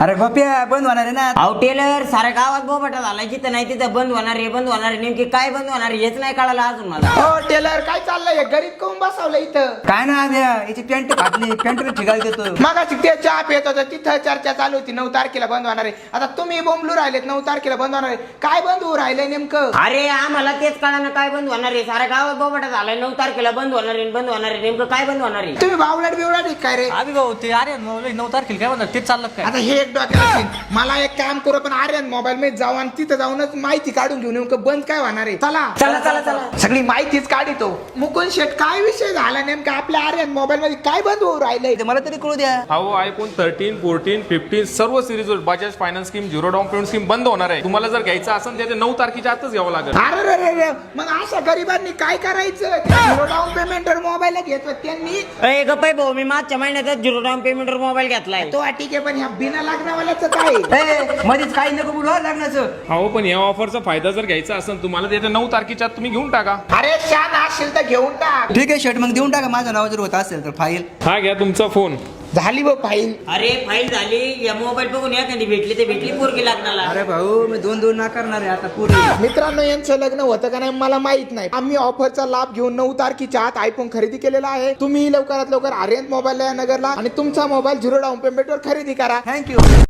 अरे गोप्या बंद होणार आहे ना. अहो टेलर साऱ्या गावात बोबाटा झालाय, जिथं नाही तिथं बंद होणार आहे, बंद होणार आहे. नेमकी काय बंद होणार आहे हेच नाही कळालं अजून मला. हो टेलर काय चाललंय, गरीब कोण बसवलं इथं? काय ना आद्या याची पॅन्ट फाटली, पॅन्ट ठिकाण देतो. मगाशी ते चहा पित होतं तिथं चर्चा चालू होती 9 तारखेला बंद होणार आहे. आता तुम्ही बोंबलू राहिलेत 9 तारखेला बंद होणार आहे. काय बंद होऊ राहिलंय नेमकं? अरे आम्हाला तेच कळालं काय बंद होणार आहे. साऱ्या गावात बोबाटा झालाय, 9 तारखेला बंद होणार आहे, बंद होणार आहे. नेमकं काय बंद होणार आहे? तुम्ही बावलाट बिवलाट आहे काय रे? आम्ही भाऊ ते अरे 9 तारखेला काय म्हणतात तेच चाललं काय. आता हे एक डोक्याला असेल. मला एक काम करू पण आर्यन मोबाईल मध्ये जाऊ आणि तिथं जाऊनच माहिती काढून घेऊन नेमकं बंद काय होणार आहे. चला चला चला चला. सगळी माहितीच काढितो. मुकुंद शेठ काय विषय झाला नेमका आपल्या आर्यन मोबाईल मध्ये काय बंद होऊ राहिलंय? ते मला तरी कळू द्या. अहो आयफोन 13, 14, 15 सर्व सिरीजवर Bajaj finance scheme, zero down payment scheme बंद होणार आहे. तुम्हाला जर घ्यायचं असेल त्याच्या 9 तारखेच्या आतच घ्यावं लागेल. अरे मग अशा गरिबांनी काय करायचं? झिरो डाऊन पेमेंटवर मोबाईल घेतला त्यांनी. अरे गप्पा भाऊ, मी मागच्या महिन्यातच झिरो डाऊन पेमेंटवर मोबाईल घेतलाय. तो ठीक आहे पण ह्या बिना लागण्यावाल्याचं काय? मध्येच काही नको बोलू लग्नाचं. अहो पण या ऑफरचा फायदा जर घ्यायचा असेल तुम्हाला त्याच्या 9 तारखेच्या आत तुम्ही घेऊन टाका. अरे शान असेल तर घेऊन टाक. ठीक आहे शर्ट मग देऊन टाका, माझं नाव जर होत असेल तर फाईल. हा घ्या तुमचा फोन. झाली बघ फाईल. अरे फाईल झाली. या मोबाईल बघून एखादी भेटली ते भेटली पोरगी लागणार. अरे भाऊ मी 2-2 नाकारणार आहे आता पूर्ण. मित्रांनो यांचं लग्न होतं का नाही मला माहित नाही. आम्ही ऑफरचा लाभ घेऊन 9 तारखेच्या आत आयफोन खरेदी केलेला आहे. तुम्ही लवकरात लवकर आर्यन मोबाईल या नगरला आणि तुमचा मोबाईल झिरो डाऊन पेमेंटवर खरेदी करा. थँक्यू.